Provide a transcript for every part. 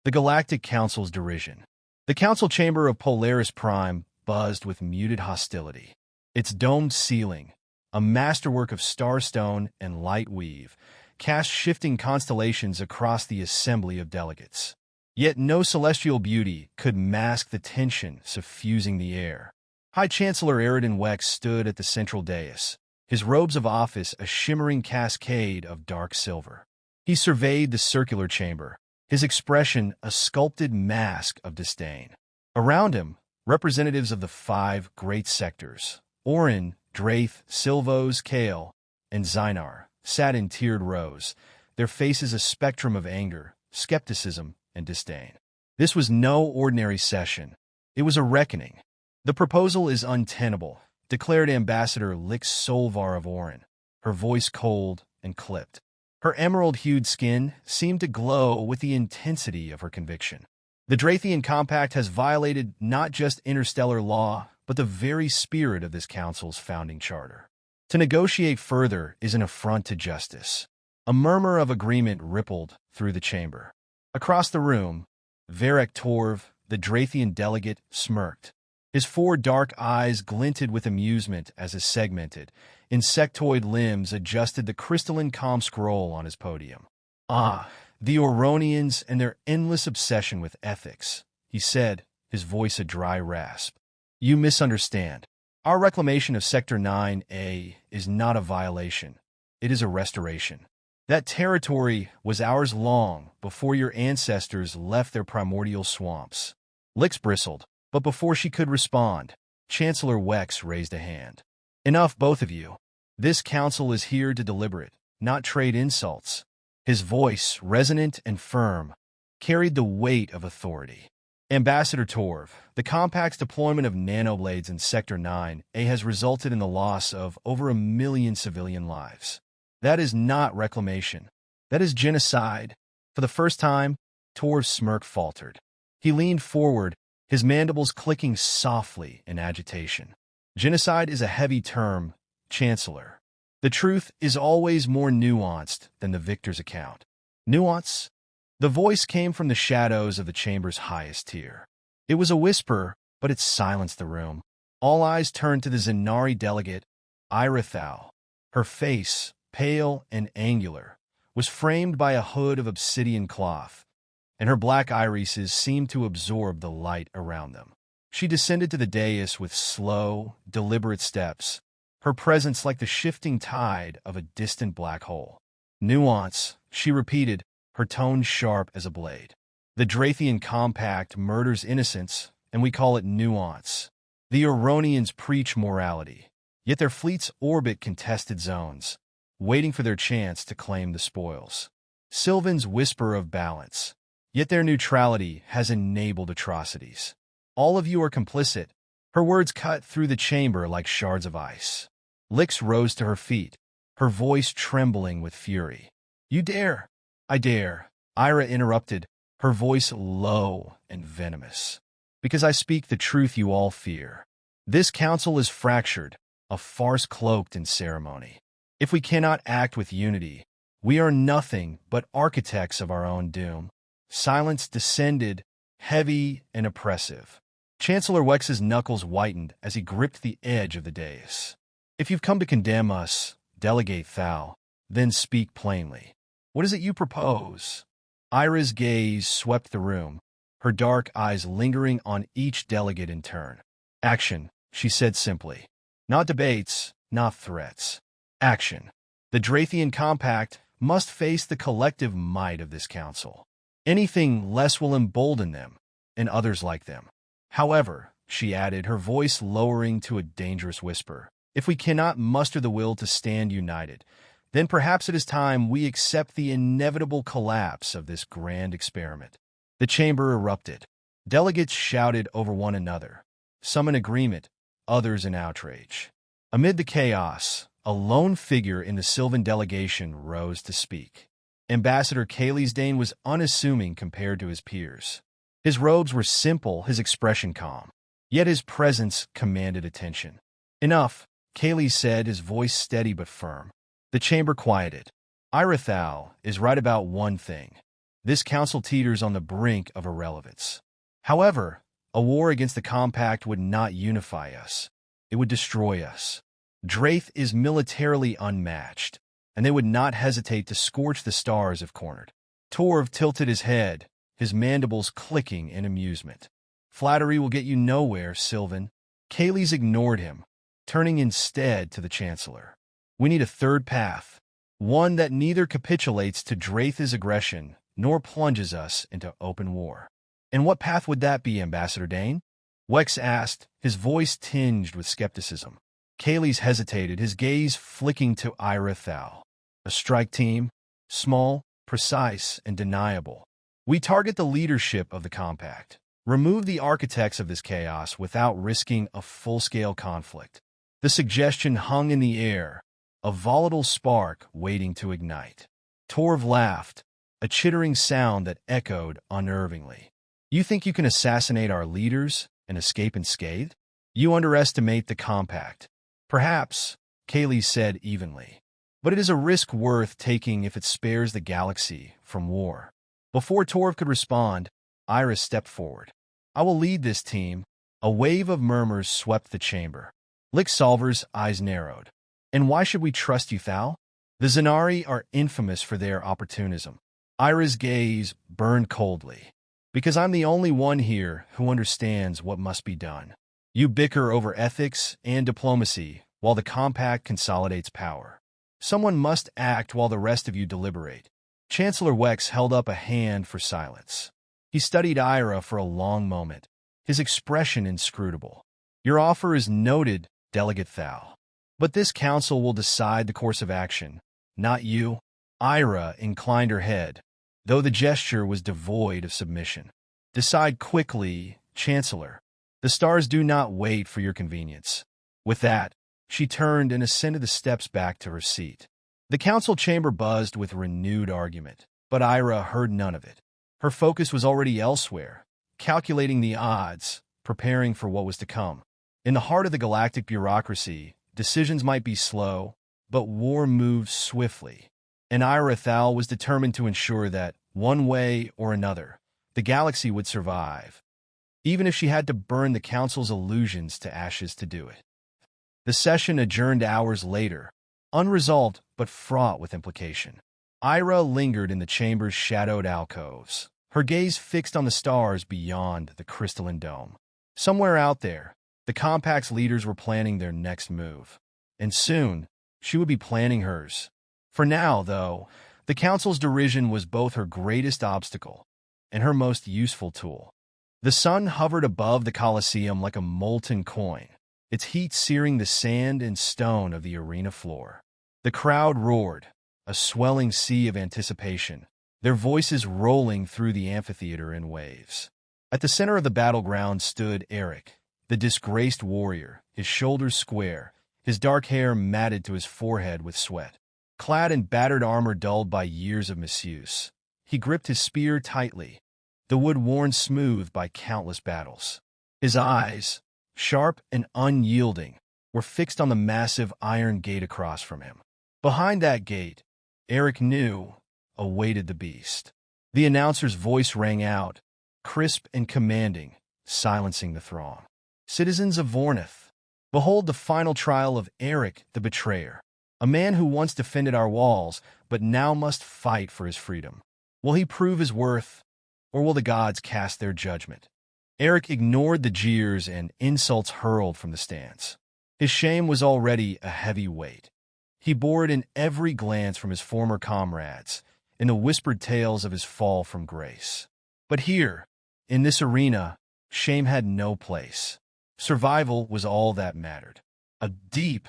The Galactic Council's derision. The council chamber of Polaris Prime buzzed with muted hostility. Its domed ceiling, a masterwork of starstone and light weave, cast shifting constellations across the assembly of delegates. Yet no celestial beauty could mask the tension suffusing the air. High Chancellor Aridin Wex stood at the central dais, his robes of office a shimmering cascade of dark silver. He surveyed the circular chamber, his expression a sculpted mask of disdain. Around him, representatives of the 5 great sectors, Orin, Draith, Silvos, Kale, and Zynar, sat in tiered rows, their faces a spectrum of anger, skepticism, and disdain. This was no ordinary session. It was a reckoning. The proposal is untenable, declared Ambassador Lix Solvar of Orin, her voice cold and clipped. Her emerald-hued skin seemed to glow with the intensity of her conviction. The Draithian Compact has violated not just interstellar law, but the very spirit of this council's founding charter. To negotiate further is an affront to justice. A murmur of agreement rippled through the chamber. Across the room, Varek Torv, the Draithian delegate, smirked. His 4 dark eyes glinted with amusement as his segmented, insectoid limbs adjusted the crystalline calm scroll on his podium. "Ah, the Oronians and their endless obsession with ethics," he said, his voice a dry rasp. "You misunderstand. Our reclamation of Sector 9A is not a violation. It is a restoration. That territory was ours long before your ancestors left their primordial swamps." Lix bristled, but before she could respond, Chancellor Wex raised a hand. "Enough, both of you. This council is here to deliberate, not trade insults." His voice, resonant and firm, carried the weight of authority. "Ambassador Torv, the Compact's deployment of nanoblades in Sector 9A has resulted in the loss of over 1 million civilian lives. That is not reclamation. That is genocide." For the first time, Torv's smirk faltered. He leaned forward, his mandibles clicking softly in agitation. "Genocide is a heavy term, Chancellor. The truth is always more nuanced than the victor's account." "Nuance?" The voice came from the shadows of the chamber's highest tier. It was a whisper, but it silenced the room. All eyes turned to the Zenari delegate, Ira Thal. Her face, pale and angular, was framed by a hood of obsidian cloth, and her black irises seemed to absorb the light around them. She descended to the dais with slow, deliberate steps, her presence like the shifting tide of a distant black hole. "Nuance," she repeated, her tone sharp as a blade. "The Draithian Compact murders innocence, and we call it nuance. The Oronians preach morality, yet their fleets orbit contested zones, waiting for their chance to claim the spoils. Sylvans whisper of balance, yet their neutrality has enabled atrocities. All of you are complicit." Her words cut through the chamber like shards of ice. Lix rose to her feet, her voice trembling with fury. "You dare!" "I dare," Ira interrupted, her voice low and venomous. "Because I speak the truth you all fear. This council is fractured, a farce cloaked in ceremony. If we cannot act with unity, we are nothing but architects of our own doom." Silence descended, heavy and oppressive. Chancellor Wex's knuckles whitened as he gripped the edge of the dais. "If you've come to condemn us, Delegate Thal, then speak plainly. What is it you propose?" Ira's gaze swept the room, her dark eyes lingering on each delegate in turn. "Action," she said simply. "Not debates, not threats. Action. The Draithian Compact must face the collective might of this council. Anything less will embolden them, and others like them. However," she added, her voice lowering to a dangerous whisper, "if we cannot muster the will to stand united, then perhaps it is time we accept the inevitable collapse of this grand experiment." The chamber erupted. Delegates shouted over one another, some in agreement, others in outrage. Amid the chaos, a lone figure in the Sylvan delegation rose to speak. Ambassador Kaylee's Dane was unassuming compared to his peers. His robes were simple, his expression calm. Yet his presence commanded attention. "Enough," Kaylee said, his voice steady but firm. The chamber quieted. "Ira Thal is right about one thing. This council teeters on the brink of irrelevance. However, a war against the Compact would not unify us. It would destroy us. Draith is militarily unmatched, and they would not hesitate to scorch the stars if cornered. Torv tilted his head, his mandibles clicking in amusement. Flattery will get you nowhere, Sylvan. Kaylee's ignored him, turning instead to the Chancellor. We need a third path, one that neither capitulates to Draith's aggression nor plunges us into open war. And what path would that be, Ambassador Dane? Wex asked, his voice tinged with skepticism. Kaylee's hesitated, his gaze flicking to Ira Thal. A strike team, small, precise, and deniable. We target the leadership of the Compact. Remove the architects of this chaos without risking a full-scale conflict. The suggestion hung in the air, a volatile spark waiting to ignite. Torv laughed, a chittering sound that echoed unnervingly. You think you can assassinate our leaders and escape unscathed? You underestimate the Compact. Perhaps, Kaylee said evenly. But it is a risk worth taking if it spares the galaxy from war. Before Torv could respond, Iris stepped forward. I will lead this team. A wave of murmurs swept the chamber. Lick Solver's eyes narrowed. And why should we trust you, Thal? The Zenari are infamous for their opportunism. Ira's gaze burned coldly. Because I'm the only one here who understands what must be done. You bicker over ethics and diplomacy while the Compact consolidates power. Someone must act while the rest of you deliberate. Chancellor Wex held up a hand for silence. He studied Ira for a long moment, his expression inscrutable. Your offer is noted, Delegate Thal. But this council will decide the course of action, not you. Ira inclined her head, though the gesture was devoid of submission. Decide quickly, Chancellor. The stars do not wait for your convenience. With that, she turned and ascended the steps back to her seat. The council chamber buzzed with renewed argument, but Ira heard none of it. Her focus was already elsewhere, calculating the odds, preparing for what was to come. In the heart of the galactic bureaucracy, decisions might be slow, but war moves swiftly. And Ira Thal was determined to ensure that, one way or another, the galaxy would survive, even if she had to burn the council's illusions to ashes to do it. The session adjourned hours later, unresolved but fraught with implication. Ira lingered in the chamber's shadowed alcoves, her gaze fixed on the stars beyond the crystalline dome. Somewhere out there, the Compact's leaders were planning their next move. And soon, she would be planning hers. For now, though, the Council's derision was both her greatest obstacle and her most useful tool. The sun hovered above the Colosseum like a molten coin, its heat searing the sand and stone of the arena floor. The crowd roared, a swelling sea of anticipation, their voices rolling through the amphitheater in waves. At the center of the battleground stood Eric, the disgraced warrior, his shoulders square, his dark hair matted to his forehead with sweat. Clad in battered armor dulled by years of misuse, he gripped his spear tightly, the wood worn smooth by countless battles. His eyes, sharp and unyielding, were fixed on the massive iron gate across from him. Behind that gate, Eric knew, awaited the beast. The announcer's voice rang out, crisp and commanding, silencing the throng. Citizens of Vornith, behold the final trial of Eric the Betrayer, a man who once defended our walls, but now must fight for his freedom. Will he prove his worth, or will the gods cast their judgment? Eric ignored the jeers and insults hurled from the stands. His shame was already a heavy weight. He bore it in every glance from his former comrades, in the whispered tales of his fall from grace. But here, in this arena, shame had no place. Survival was all that mattered. A deep,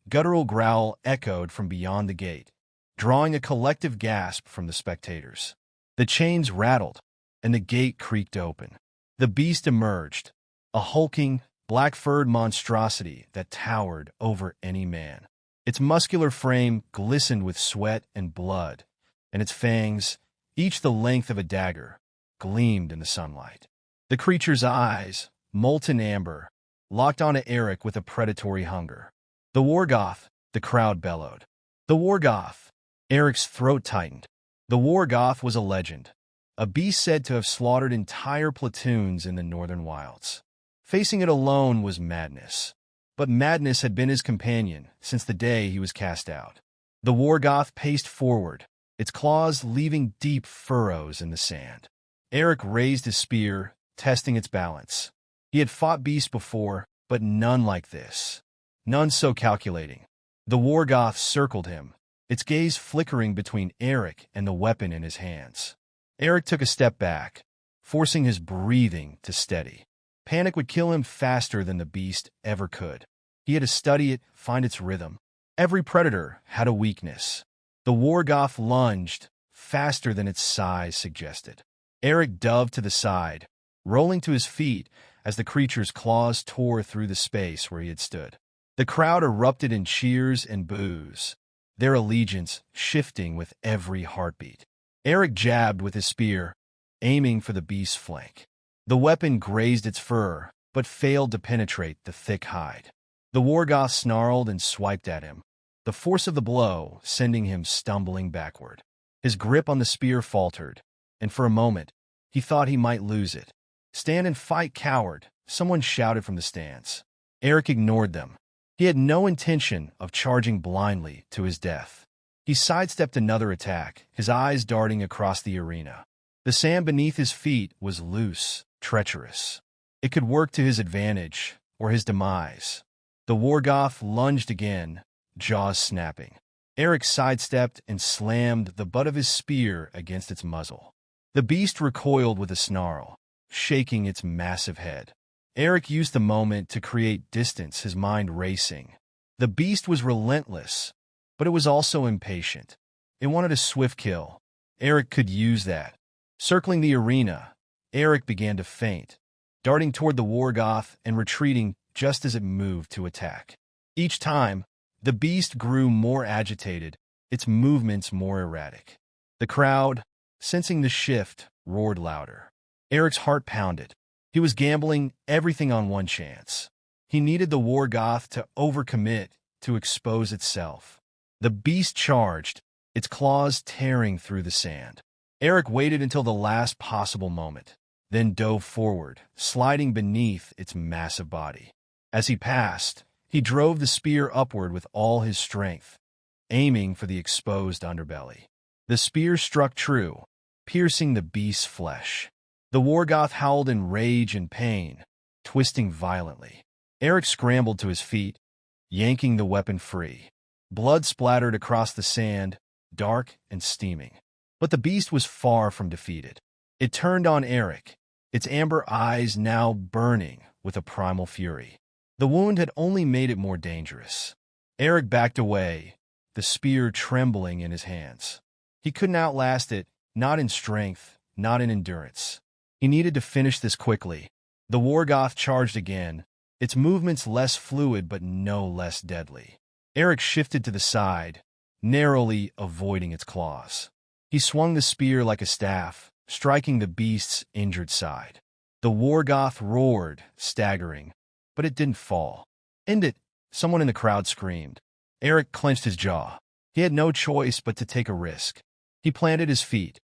guttural growl echoed from beyond the gate, drawing a collective gasp from the spectators. The chains rattled, and the gate creaked open. The beast emerged, a hulking, black-furred monstrosity that towered over any man. Its muscular frame glistened with sweat and blood, and its fangs, each the length of a dagger, gleamed in the sunlight. The creature's eyes, molten amber, locked onto Eric with a predatory hunger. The Wargoth, the crowd bellowed. The Wargoth! Eric's throat tightened. The Wargoth was a legend, a beast said to have slaughtered entire platoons in the northern wilds. Facing it alone was madness. But madness had been his companion since the day he was cast out. The Wargoth paced forward, its claws leaving deep furrows in the sand. Eric raised his spear, testing its balance. He had fought beasts before, but none like this. None so calculating. The Wargoth circled him, its gaze flickering between Eric and the weapon in his hands. Eric took a step back, forcing his breathing to steady. Panic would kill him faster than the beast ever could. He had to study it, find its rhythm. Every predator had a weakness. The Wargoth lunged, faster than its size suggested. Eric dove to the side, rolling to his feet as the creature's claws tore through the space where he had stood. The crowd erupted in cheers and boos, their allegiance shifting with every heartbeat. Eric jabbed with his spear, aiming for the beast's flank. The weapon grazed its fur, but failed to penetrate the thick hide. The Wargoth snarled and swiped at him, the force of the blow sending him stumbling backward. His grip on the spear faltered, and for a moment, he thought he might lose it. "Stand and fight, coward," someone shouted from the stands. Eric ignored them. He had no intention of charging blindly to his death. He sidestepped another attack, his eyes darting across the arena. The sand beneath his feet was loose, treacherous. It could work to his advantage or his demise. The Wargoth lunged again, jaws snapping. Eric sidestepped and slammed the butt of his spear against its muzzle. The beast recoiled with a snarl, shaking its massive head. Eric used the moment to create distance, his mind racing. The beast was relentless, but it was also impatient. It wanted a swift kill. Eric could use that. Circling the arena, Eric began to feint, darting toward the Wargoth and retreating just as it moved to attack. Each time, the beast grew more agitated, its movements more erratic. The crowd, sensing the shift, roared louder. Eric's heart pounded. He was gambling everything on one chance. He needed the Wargoth to overcommit, to expose itself. The beast charged, its claws tearing through the sand. Eric waited until the last possible moment, then dove forward, sliding beneath its massive body. As he passed, he drove the spear upward with all his strength, aiming for the exposed underbelly. The spear struck true, piercing the beast's flesh. The Wargoth howled in rage and pain, twisting violently. Eric scrambled to his feet, yanking the weapon free. Blood splattered across the sand, dark and steaming. But the beast was far from defeated. It turned on Eric, its amber eyes now burning with a primal fury. The wound had only made it more dangerous. Eric backed away, the spear trembling in his hands. He couldn't outlast it, not in strength, not in endurance. He needed to finish this quickly. The Wargoth charged again, its movements less fluid but no less deadly. Eric shifted to the side, narrowly avoiding its claws. He swung the spear like a staff, striking the beast's injured side. The Wargoth roared, staggering, but it didn't fall. "End it!" someone in the crowd screamed. Eric clenched his jaw. He had no choice but to take a risk. He planted his feet,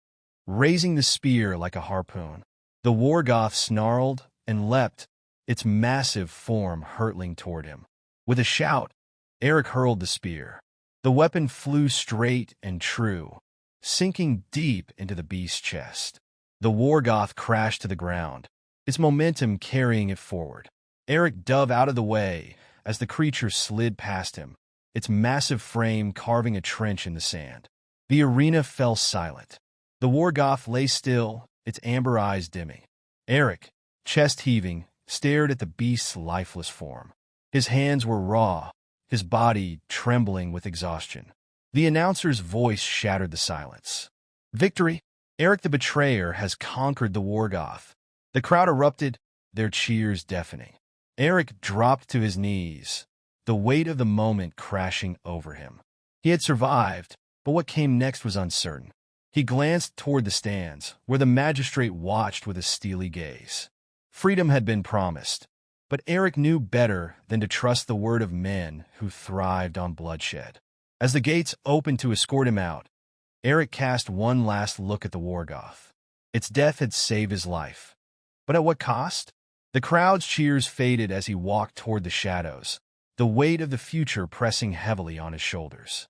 raising the spear like a harpoon. The Wargoth snarled and leapt, its massive form hurtling toward him. With a shout, Eric hurled the spear. The weapon flew straight and true, sinking deep into the beast's chest. The Wargoth crashed to the ground, its momentum carrying it forward. Eric dove out of the way as the creature slid past him, its massive frame carving a trench in the sand. The arena fell silent. The Wargoth lay still, its amber eyes dimming. Eric, chest heaving, stared at the beast's lifeless form. His hands were raw, his body trembling with exhaustion. The announcer's voice shattered the silence. "Victory! Eric the Betrayer has conquered the Wargoth." The crowd erupted, their cheers deafening. Eric dropped to his knees, the weight of the moment crashing over him. He had survived, but what came next was uncertain. He glanced toward the stands, where the magistrate watched with a steely gaze. Freedom had been promised, but Eric knew better than to trust the word of men who thrived on bloodshed. As the gates opened to escort him out, Eric cast one last look at the Wargoth. Its death had saved his life. But at what cost? The crowd's cheers faded as he walked toward the shadows, the weight of the future pressing heavily on his shoulders.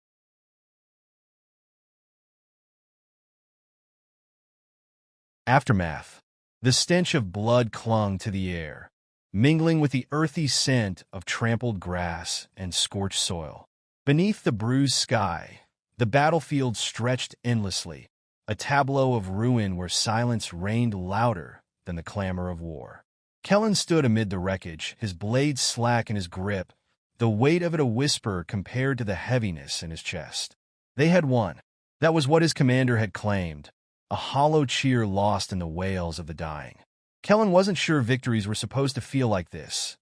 Aftermath. The stench of blood clung to the air, mingling with the earthy scent of trampled grass and scorched soil. Beneath the bruised sky, the battlefield stretched endlessly, a tableau of ruin where silence reigned louder than the clamor of war. Kellen stood amid the wreckage, his blade slack in his grip, the weight of it a whisper compared to the heaviness in his chest. They had won. That was what his commander had claimed, a hollow cheer lost in the wails of the dying. Kellen wasn't sure victories were supposed to feel like this.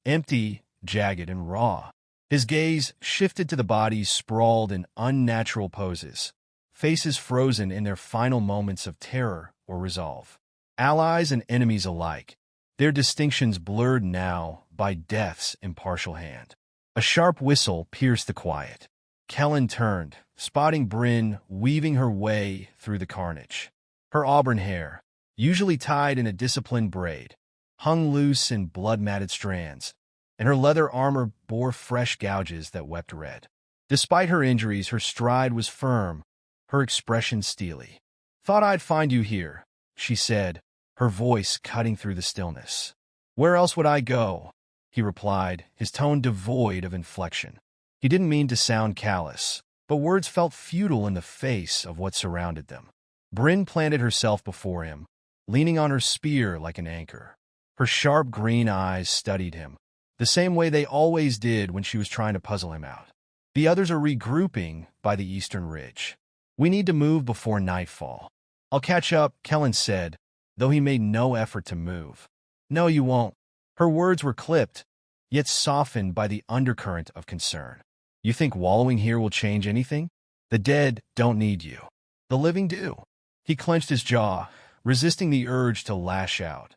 Empty, jagged, and raw. His gaze shifted to the bodies sprawled in unnatural poses, faces frozen in their final moments of terror or resolve. Allies and enemies alike, their distinctions blurred now by death's impartial hand. A sharp whistle pierced the quiet. Kellen turned, spotting Bryn weaving her way through the carnage. Her auburn hair, usually tied in a disciplined braid, hung loose in blood-matted strands, and her leather armor bore fresh gouges that wept red. Despite her injuries, her stride was firm, her expression steely. "Thought I'd find you here," she said, her voice cutting through the stillness. "Where else would I go?" he replied, his tone devoid of inflection. He didn't mean to sound callous, but words felt futile in the face of what surrounded them. Bryn planted herself before him, leaning on her spear like an anchor. Her sharp green eyes studied him, the same way they always did when she was trying to puzzle him out. "The others are regrouping by the eastern ridge. We need to move before nightfall. I'll catch up," Kellen said, though he made no effort to move. "No, you won't." Her words were clipped, yet softened by the undercurrent of concern. "You think wallowing here will change anything? The dead don't need you. The living do." He clenched his jaw, resisting the urge to lash out.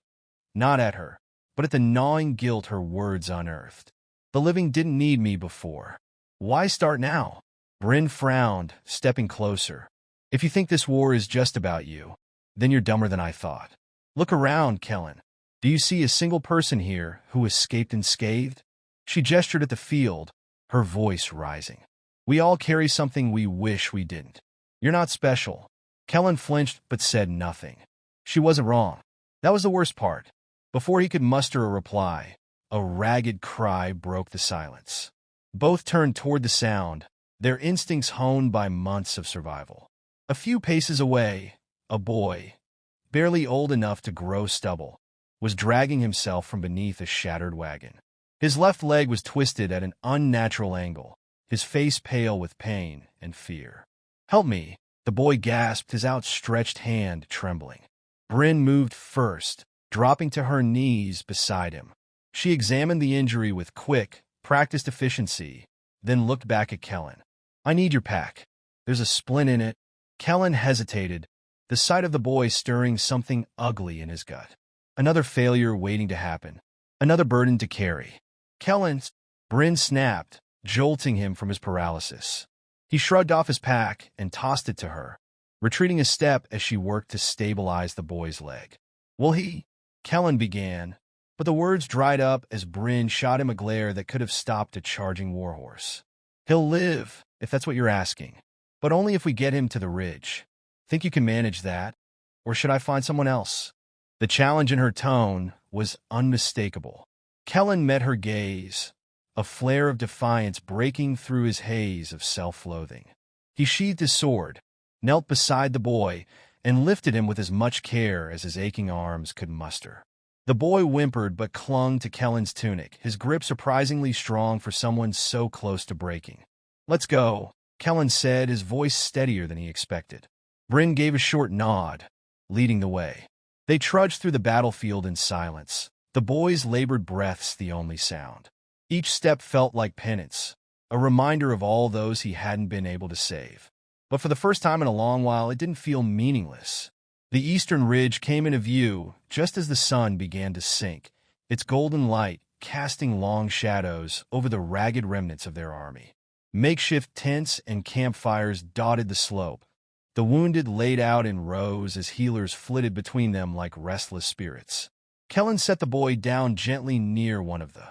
Not at her, but at the gnawing guilt her words unearthed. "The living didn't need me before. Why start now?" Bryn frowned, stepping closer. "If you think this war is just about you, then you're dumber than I thought. Look around, Kellen. Do you see a single person here who escaped unscathed?" She gestured at the field, her voice rising. "We all carry something we wish we didn't. You're not special." Kellen flinched but said nothing. She wasn't wrong. That was the worst part. Before he could muster a reply, a ragged cry broke the silence. Both turned toward the sound, their instincts honed by months of survival. A few paces away, a boy, barely old enough to grow stubble, was dragging himself from beneath a shattered wagon. His left leg was twisted at an unnatural angle, his face pale with pain and fear. "Help me," the boy gasped, his outstretched hand trembling. Bryn moved first, dropping to her knees beside him. She examined the injury with quick, practiced efficiency, then looked back at Kellen. "I need your pack. There's a splint in it." Kellen hesitated, the sight of the boy stirring something ugly in his gut. Another failure waiting to happen. Another burden to carry. "Kellen's," Bryn snapped, jolting him from his paralysis. He shrugged off his pack and tossed it to her, retreating a step as she worked to stabilize the boy's leg. "Will he?" Kellen began, but the words dried up as Bryn shot him a glare that could have stopped a charging warhorse. "He'll live, if that's what you're asking, but only if we get him to the ridge. Think you can manage that? Or should I find someone else?" The challenge in her tone was unmistakable. Kellen met her gaze, a flare of defiance breaking through his haze of self-loathing. He sheathed his sword, knelt beside the boy, and lifted him with as much care as his aching arms could muster. The boy whimpered but clung to Kellen's tunic, his grip surprisingly strong for someone so close to breaking. "Let's go," Kellen said, his voice steadier than he expected. Bryn gave a short nod, leading the way. They trudged through the battlefield in silence, the boy's labored breaths the only sound. Each step felt like penance, a reminder of all those he hadn't been able to save. But for the first time in a long while, it didn't feel meaningless. The eastern ridge came into view just as the sun began to sink, its golden light casting long shadows over the ragged remnants of their army. Makeshift tents and campfires dotted the slope, The wounded laid out in rows as healers flitted between them like restless spirits. Kellen set the boy down gently near one of the